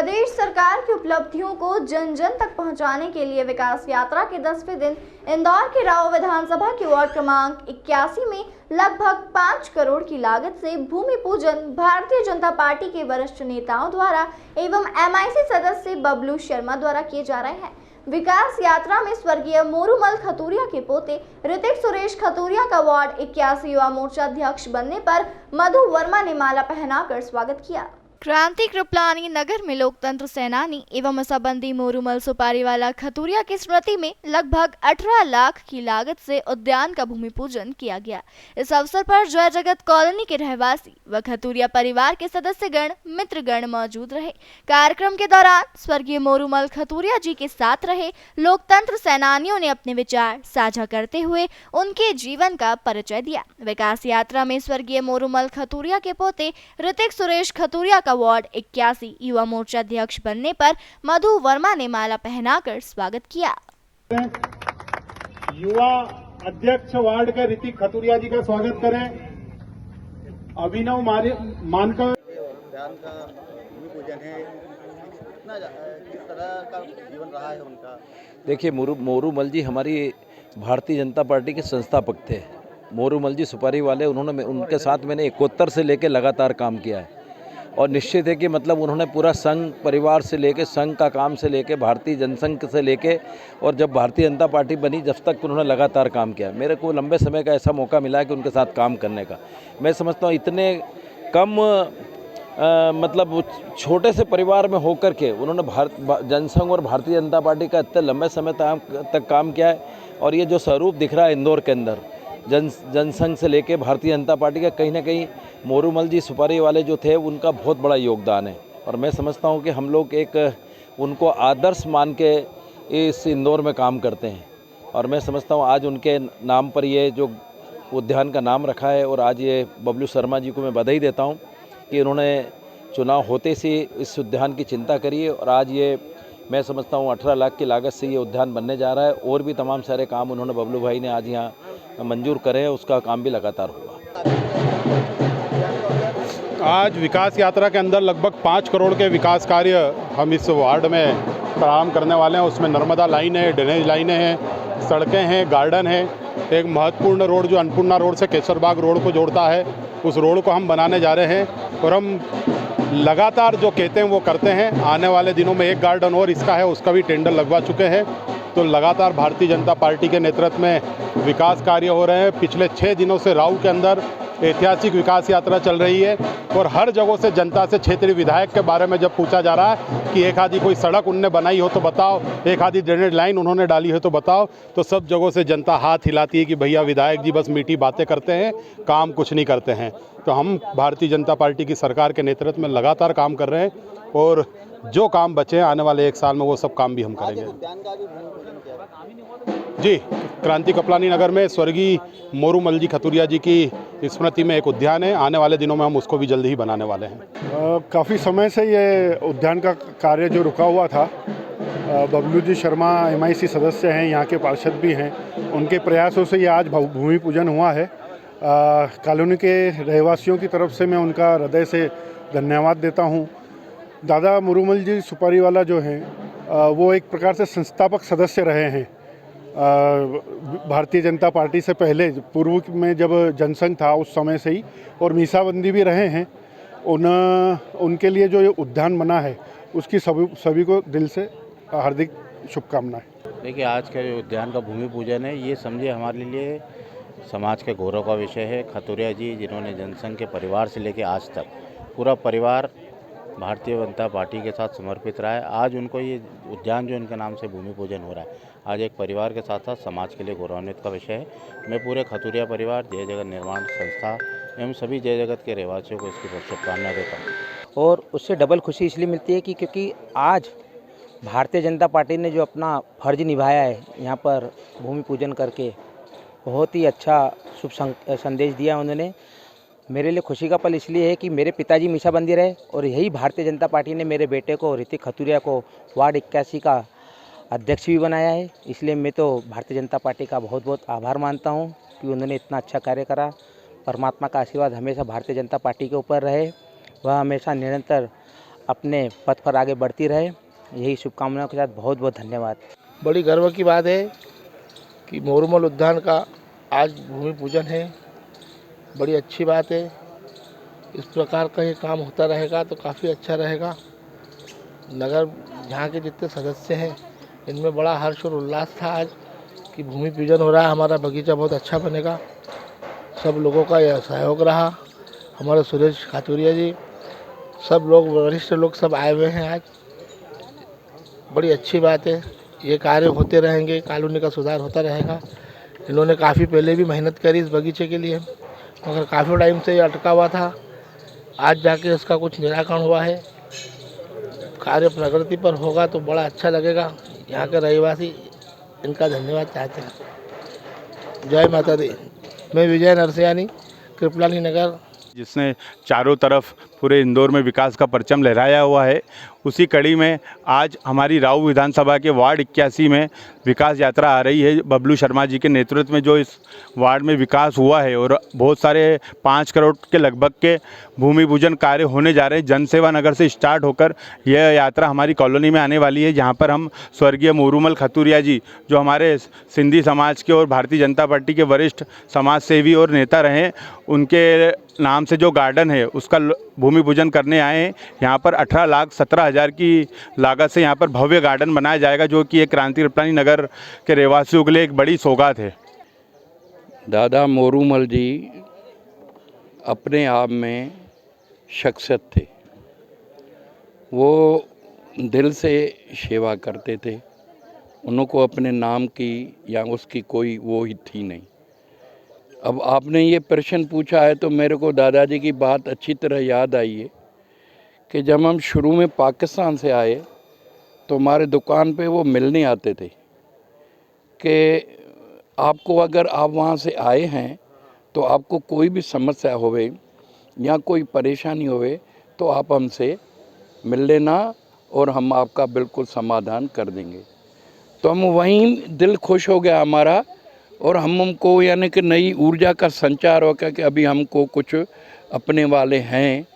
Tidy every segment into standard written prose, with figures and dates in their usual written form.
प्रदेश सरकार की उपलब्धियों को जन जन तक पहुंचाने के लिए विकास यात्रा के 10वें दिन इंदौर के राव विधानसभा के वार्ड क्रमांक 81 में लगभग 5 करोड़ की लागत से भूमि पूजन भारतीय जनता पार्टी के वरिष्ठ नेताओं द्वारा एवं MIC सदस्य बबलू शर्मा द्वारा किए जा रहे हैं। विकास यात्रा में स्वर्गीय मोरूमल खतूरिया के पोते ऋतिक सुरेश खतूरिया का वार्ड 81 युवा मोर्चा अध्यक्ष बनने पर मधु वर्मा ने माला पहनाकर स्वागत किया। क्रांति कृपलानी नगर में लोकतंत्र सेनानी एवं मसाबंदी मोरूमल सुपारीवाला खतूरिया की स्मृति में लगभग 18 लाख की लागत से उद्यान का भूमि पूजन किया गया। इस अवसर पर जय जगत कॉलोनी के रहवासी व खतूरिया परिवार के सदस्यगण मित्रगण मौजूद रहे। कार्यक्रम के दौरान स्वर्गीय मोरूमल खतूरिया जी के साथ रहे लोकतंत्र सेनानियों ने अपने विचार साझा करते हुए उनके जीवन का परिचय दिया। विकास यात्रा में स्वर्गीय मोरूमल खतूरिया के पोते ऋतिक सुरेश खतूरिया वार्ड 81 युवा मोर्चा अध्यक्ष बनने पर मधु वर्मा ने माला पहनाकर स्वागत किया। युवा अध्यक्ष वार्ड के ऋतिक खतूरिया जी का स्वागत करें। अभिनव मानकर उद्यान का भूमि पूजन है, किस तरह का जीवन रहा है उनका। देखिए, मोरूमल जी हमारी भारतीय जनता पार्टी के संस्थापक थे। मोरूमल जी सुपारी वाले, उनके साथ मैंने 71 से लेकर लगातार काम किया है और निश्चित है कि मतलब उन्होंने पूरा संघ परिवार से लेके, संघ का काम से लेके, भारतीय जनसंघ से लेके और जब भारतीय जनता पार्टी बनी जब तक उन्होंने लगातार काम किया। मेरे को लंबे समय का ऐसा मौका मिला है कि उनके साथ काम करने का। मैं समझता हूँ इतने कम मतलब छोटे से परिवार में होकर के उन्होंने जनसंघ और भारतीय जनता पार्टी का इतने लंबे समय तक काम किया है। और ये जो स्वरूप दिख रहा है इंदौर के अंदर जनसंघ से लेके भारतीय जनता पार्टी का, कहीं ना कहीं मोरूमल जी सुपारी वाले जो थे उनका बहुत बड़ा योगदान है। और मैं समझता हूँ कि हम लोग एक उनको आदर्श मान के इस इंदौर में काम करते हैं। और मैं समझता हूँ आज उनके नाम पर ये जो उद्यान का नाम रखा है और आज ये बबलू शर्मा जी को मैं बधाई देता हूँ कि उन्होंने चुनाव होते से इस उद्यान की चिंता करी है और आज ये मैं समझता हूँ 18 लाख की लागत से ये उद्यान बनने जा रहा है। और भी तमाम सारे काम उन्होंने बबलू भाई ने आज यहाँ मंजूर करे हैं, उसका काम भी लगातार होगा। आज विकास यात्रा के अंदर लगभग 5 करोड़ के विकास कार्य हम इस वार्ड में प्रारंभ करने वाले हैं। उसमें नर्मदा लाइन है, ड्रेनेज लाइनें हैं, सड़कें हैं, गार्डन है। एक महत्वपूर्ण रोड जो अन्नपूर्णा रोड से केसरबाग रोड को जोड़ता है, उस रोड को हम बनाने जा रहे हैं। और हम लगातार जो कहते हैं वो करते हैं। आने वाले दिनों में एक गार्डन और इसका है, उसका भी टेंडर लगवा चुके हैं। तो लगातार भारतीय जनता पार्टी के नेतृत्व में विकास कार्य हो रहे हैं। पिछले 6 दिनों से राव के अंदर ऐतिहासिक विकास यात्रा चल रही है और हर जगह से जनता से क्षेत्रीय विधायक के बारे में जब पूछा जा रहा है कि एक आधी कोई सड़क उनने बनाई हो तो बताओ, एक आधी ड्रेनेज लाइन उन्होंने डाली हो तो बताओ, तो सब जगहों से जनता हाथ हिलाती है कि भैया विधायक जी बस मीठी बातें करते हैं, काम कुछ नहीं करते हैं। तो हम भारतीय जनता पार्टी की सरकार के नेतृत्व में लगातार काम कर रहे हैं और जो काम बचे हैं आने वाले 1 साल में वो सब काम भी हम करेंगे। जी, क्रांति कृपलानी नगर में स्वर्गीय मोरूमल जी खतूरिया जी की स्मृति में एक उद्यान है। आने वाले दिनों में हम उसको भी जल्दी ही बनाने वाले हैं। काफ़ी समय से ये उद्यान का कार्य जो रुका हुआ था, बबलू जी शर्मा MIC सदस्य हैं, यहाँ के पार्षद भी हैं, उनके प्रयासों से ये आज भूमि पूजन हुआ है। कॉलोनी के रहवासियों की तरफ से मैं उनका हृदय से धन्यवाद देता हूँ। दादा मोरूमल जी सुपारी वाला जो हैं वो एक प्रकार से संस्थापक सदस्य रहे हैं भारतीय जनता पार्टी से पहले, पूर्व में जब जनसंघ था उस समय से ही, और मीसाबंदी भी रहे हैं। उनके लिए जो ये उद्यान बना है उसकी सभी को दिल से हार्दिक शुभकामनाएं। देखिए, आज का जो उद्यान का भूमि पूजन है ये समझिए हमारे लिए समाज के गौरव का विषय है। खतूरिया जी जिन्होंने जनसंघ के परिवार से लेकर आज तक पूरा परिवार भारतीय जनता पार्टी के साथ समर्पित रहा है। आज उनको ये उद्यान जो इनके नाम से भूमि पूजन हो रहा है, आज एक परिवार के साथ साथ समाज के लिए गौरवान्वित का विषय है। मैं पूरे खतूरिया परिवार, जय जगत निर्माण संस्था एवं सभी जय जगत के रहवासियों को इसकी बहुत शुभकामनाएं देता हूँ। और उससे डबल खुशी इसलिए मिलती है कि क्योंकि आज भारतीय जनता पार्टी ने जो अपना फर्ज निभाया है यहाँ पर भूमि पूजन करके, बहुत ही अच्छा शुभ संदेश दिया उन्होंने। मेरे लिए खुशी का पल इसलिए है कि मेरे पिताजी मीसाबंदी रहे और यही भारतीय जनता पार्टी ने मेरे बेटे को ऋतिक खतूरिया को वार्ड 81 का अध्यक्ष भी बनाया है। इसलिए मैं तो भारतीय जनता पार्टी का बहुत बहुत आभार मानता हूं कि उन्होंने इतना अच्छा कार्य करा। परमात्मा का आशीर्वाद हमेशा भारतीय जनता पार्टी के ऊपर रहे, वह हमेशा निरंतर अपने पथ पर आगे बढ़ती रहे। यही शुभकामनाओं के साथ बहुत बहुत धन्यवाद। बड़ी गर्व की बात है कि मोरूमल उद्यान का आज भूमि पूजन है। बड़ी अच्छी बात है। इस प्रकार का ये काम होता रहेगा तो काफ़ी अच्छा रहेगा। नगर यहाँ के जितने सदस्य हैं इनमें बड़ा हर्ष और उल्लास था आज कि भूमि पूजन हो रहा है, हमारा बगीचा बहुत अच्छा बनेगा। सब लोगों का यह सहयोग रहा। हमारे सुरेश खातूरिया जी, सब लोग, वरिष्ठ लोग सब आए हुए हैं आज। बड़ी अच्छी बात है। ये कार्य होते रहेंगे, कॉलोनी का सुधार होता रहेगा। इन्होंने काफ़ी पहले भी मेहनत करी इस बगीचे के लिए, मगर काफ़ी टाइम से ये अटका हुआ था। आज जाके इसका कुछ निराकरण हुआ है। कार्य प्रगति पर होगा तो बड़ा अच्छा लगेगा। यहाँ के रहवासी इनका धन्यवाद चाहते हैं। जय माता दी। मैं विजय नरसियानी, कृपलानी नगर। जिसने चारों तरफ पूरे इंदौर में विकास का परचम लहराया हुआ है, उसी कड़ी में आज हमारी राऊ विधानसभा के वार्ड 81 में विकास यात्रा आ रही है। बबलू शर्मा जी के नेतृत्व में जो इस वार्ड में विकास हुआ है और बहुत सारे 5 करोड़ के लगभग के भूमि पूजन कार्य होने जा रहे हैं। जनसेवा नगर से स्टार्ट होकर यह यात्रा हमारी कॉलोनी में आने वाली है, जहाँ पर हम स्वर्गीय मोरूमल खतूरिया जी, जो हमारे सिंधी समाज के और भारतीय जनता पार्टी के वरिष्ठ समाज सेवी और नेता रहे, उनके नाम से जो गार्डन है उसका भूमि पूजन करने आए हैं। यहाँ पर 18,17,000 की लागत से यहाँ पर भव्य गार्डन बनाया जाएगा, जो कि एक क्रांति कृपलानी नगर के रहवासियों के लिए एक बड़ी सौगात है। दादा मोरूमल जी अपने आप में शख्सियत थे। वो दिल से सेवा करते थे। उनको अपने नाम की या उसकी कोई वो ही थी नहीं। अब आपने ये प्रश्न पूछा है तो मेरे को दादाजी की बात अच्छी तरह याद आई है कि जब हम शुरू में पाकिस्तान से आए तो हमारे दुकान पे वो मिलने आते थे कि आपको, अगर आप वहाँ से आए हैं तो आपको कोई भी समस्या होवे या कोई परेशानी होवे तो आप हमसे मिल लेना और हम आपका बिल्कुल समाधान कर देंगे। तो हम वहीं दिल खुश हो गया हमारा, और हमको यानी कि नई ऊर्जा का संचार हो गया कि अभी हमको कुछ अपने वाले हैं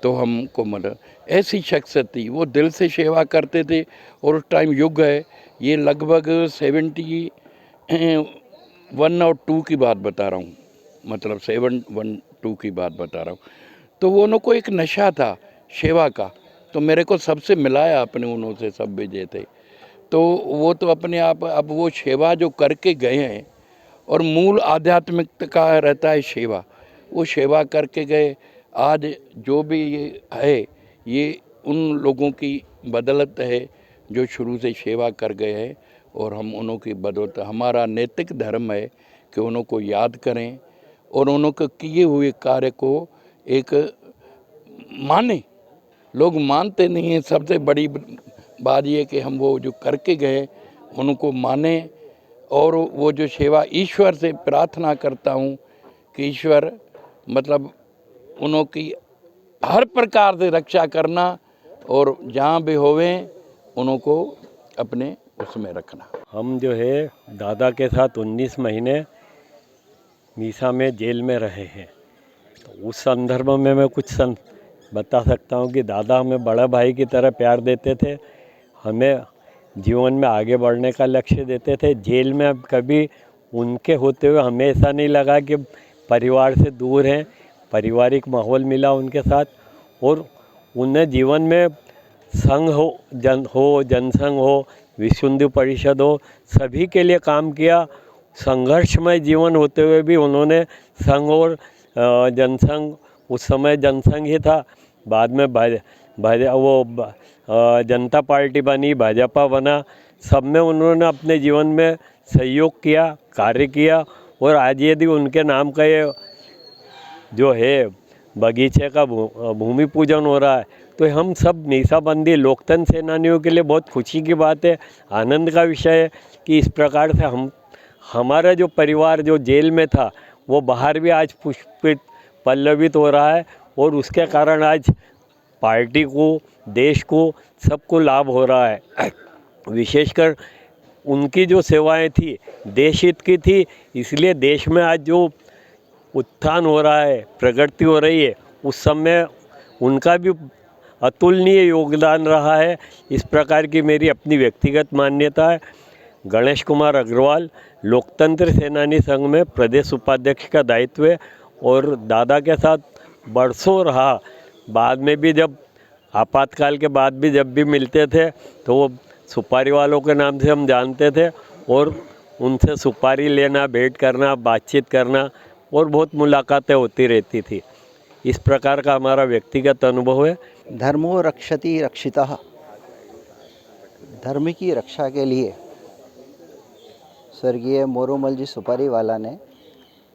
तो हमको मदद। ऐसी शख्सियत थी, वो दिल से सेवा करते थे। और उस टाइम युग है, ये लगभग 71 और 2 की बात बता रहा हूँ, मतलब 712 की बात बता रहा हूँ। तो वो उनको एक नशा था सेवा का, तो मेरे को सबसे मिलाया अपने उन्हों से, सब भेजे थे। तो वो तो अपने आप, अब वो सेवा जो करके गए हैं, और मूल आध्यात्मिकता का रहता है सेवा, वो सेवा करके गए। आज जो भी ये है, ये उन लोगों की बदौलत है जो शुरू से सेवा कर गए हैं, और हम उन्हों की बदौलत, हमारा नैतिक धर्म है कि उन्हों को याद करें और उन्हों के किए हुए कार्य को एक माने। लोग मानते नहीं हैं। सबसे बड़ी बात ये कि हम वो जो करके गए उनको माने, और वो जो सेवा ईश्वर से प्रार्थना करता हूँ कि ईश्वर मतलब उन्हों की हर प्रकार से रक्षा करना, और जहाँ भी होवे उन्हों को अपने उसमें रखना। हम जो है दादा के साथ 19 महीने मीसा में जेल में रहे हैं। तो उस संदर्भ में मैं कुछ बता सकता हूँ कि दादा हमें बड़ा भाई की तरह प्यार देते थे, हमें जीवन में आगे बढ़ने का लक्ष्य देते थे। जेल में अब कभी उनके होते हुए हमें ऐसा नहीं लगा कि परिवार से दूर हैं। पारिवारिक माहौल मिला उनके साथ, और उन्हें जीवन में संघ हो, जनसंघ हो, विश्व हिंदू परिषद हो, सभी के लिए काम किया। संघर्षमय जीवन होते हुए भी उन्होंने संघ और जनसंघ, उस समय जनसंघ ही था, बाद में जनता पार्टी बनी, भाजपा बना, सब में उन्होंने अपने जीवन में सहयोग किया, कार्य किया। और आज यदि उनके नाम का ये जो है बगीचे का भूमि पूजन हो रहा है, तो हम सब मीसाबंदी लोकतंत्र सेनानियों के लिए बहुत खुशी की बात है, आनंद का विषय है कि इस प्रकार से हमारा जो परिवार जो जेल में था वो बाहर भी आज पुष्पित पल्लवित हो रहा है, और उसके कारण आज पार्टी को, देश को, सबको लाभ हो रहा है। विशेषकर उनकी जो सेवाएं थी देश हित की थी, इसलिए देश में आज जो उत्थान हो रहा है, प्रगति हो रही है, उस समय उनका भी अतुलनीय योगदान रहा है। इस प्रकार की मेरी अपनी व्यक्तिगत मान्यता है। गणेश कुमार अग्रवाल, लोकतंत्र सेनानी संघ में प्रदेश उपाध्यक्ष का दायित्व है और दादा के साथ बरसों रहा। बाद में भी जब आपातकाल के बाद भी जब भी मिलते थे तो वो सुपारी वालों के नाम से हम जानते थे और उनसे सुपारी लेना, भेंट करना, बातचीत करना और बहुत मुलाकातें होती रहती थी। इस प्रकार का हमारा व्यक्तिगत अनुभव है। धर्मो रक्षति रक्षितः, धर्म की रक्षा के लिए स्वर्गीय मोरूमल जी सुपारी वाला ने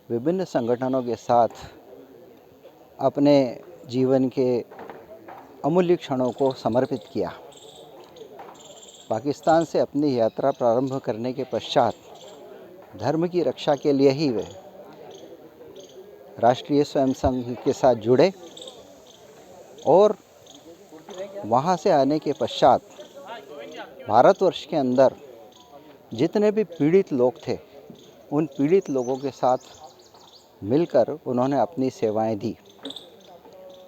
विभिन्न संगठनों के साथ अपने जीवन के अमूल्य क्षणों को समर्पित किया। पाकिस्तान से अपनी यात्रा प्रारंभ करने के पश्चात धर्म की रक्षा के लिए ही वे राष्ट्रीय स्वयं संघ के साथ जुड़े और वहाँ से आने के पश्चात भारतवर्ष के अंदर जितने भी पीड़ित लोग थे उन पीड़ित लोगों के साथ मिलकर उन्होंने अपनी सेवाएं दी।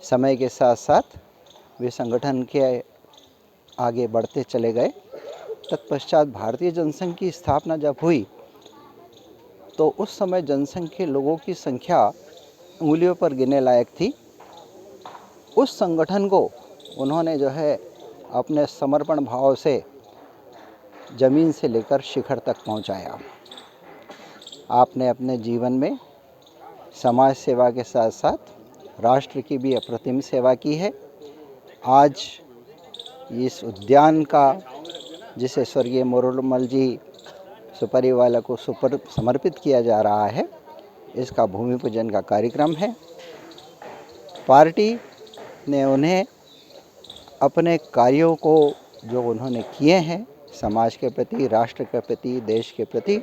समय के साथ साथ वे संगठन के आगे बढ़ते चले गए। तत्पश्चात भारतीय जनसंघ की स्थापना जब हुई तो उस समय जनसंघ के लोगों की संख्या उंगलियों पर गिनने लायक थी। उस संगठन को उन्होंने जो है अपने समर्पण भाव से ज़मीन से लेकर शिखर तक पहुंचाया। आपने अपने जीवन में समाज सेवा के साथ साथ राष्ट्र की भी अप्रतिम सेवा की है। आज इस उद्यान का, जिसे स्वर्गीय मोरूमल जी सुपारी वाला को समर्पित किया जा रहा है, इसका भूमि पूजन का कार्यक्रम है। पार्टी ने उन्हें अपने कार्यों को जो उन्होंने किए हैं समाज के प्रति, राष्ट्र के प्रति, देश के प्रति,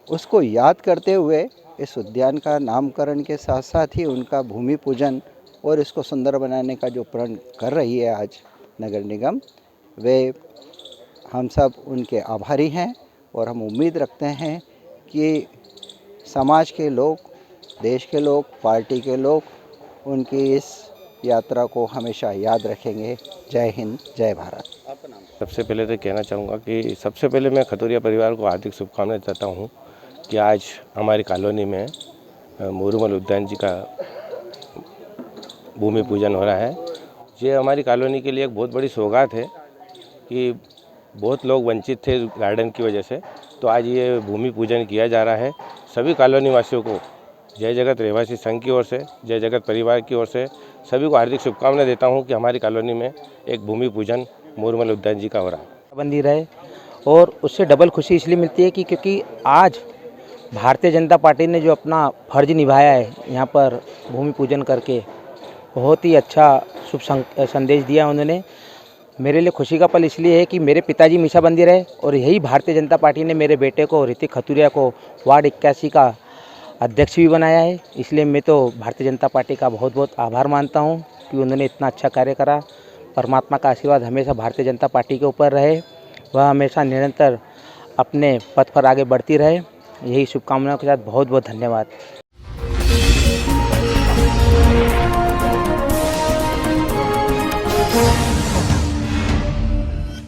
उसको याद करते हुए इस उद्यान का नामकरण के साथ साथ ही उनका भूमि पूजन और इसको सुंदर बनाने का जो प्रण कर रही है आज नगर निगम, वे हम सब उनके आभारी हैं और हम उम्मीद रखते हैं कि समाज के लोग, देश के लोग, पार्टी के लोग उनकी इस यात्रा को हमेशा याद रखेंगे। जय हिंद, जय भारत। सबसे पहले तो कहना चाहूँगा कि सबसे पहले मैं खतौरिया परिवार को हार्दिक शुभकामनाएं देता हूँ कि आज हमारी कॉलोनी में मोरूमल उद्यान जी का भूमि पूजन हो रहा है। ये हमारी कॉलोनी के लिए एक बहुत बड़ी सौगात है कि बहुत लोग वंचित थे गार्डन की वजह से, तो आज ये भूमि पूजन किया जा रहा है। सभी कॉलोनी वासियों को जय जगत रहवासी संघ की ओर से, जय जगत परिवार की ओर से सभी को हार्दिक शुभकामनाएं देता हूं कि हमारी कॉलोनी में एक भूमि पूजन मोरूमल उद्यान जी का हो रहा है। बंदी रहे और उससे डबल खुशी इसलिए मिलती है कि क्योंकि आज भारतीय जनता पार्टी ने जो अपना फर्ज निभाया है यहाँ पर भूमि पूजन करके, बहुत ही अच्छा शुभ संदेश दिया उन्होंने। मेरे लिए खुशी का पल इसलिए है कि मेरे पिताजी मीसाबंदी रहे और यही भारतीय जनता पार्टी ने मेरे बेटे को ऋतिक खतुरिया को वार्ड 81 का अध्यक्ष भी बनाया है। इसलिए मैं तो भारतीय जनता पार्टी का बहुत बहुत आभार मानता हूं कि उन्होंने इतना अच्छा कार्य करा। परमात्मा का आशीर्वाद हमेशा भारतीय जनता पार्टी के ऊपर रहे, वह हमेशा निरंतर अपने पथ पर आगे बढ़ती रहे। यही शुभकामनाओं के साथ बहुत बहुत धन्यवाद।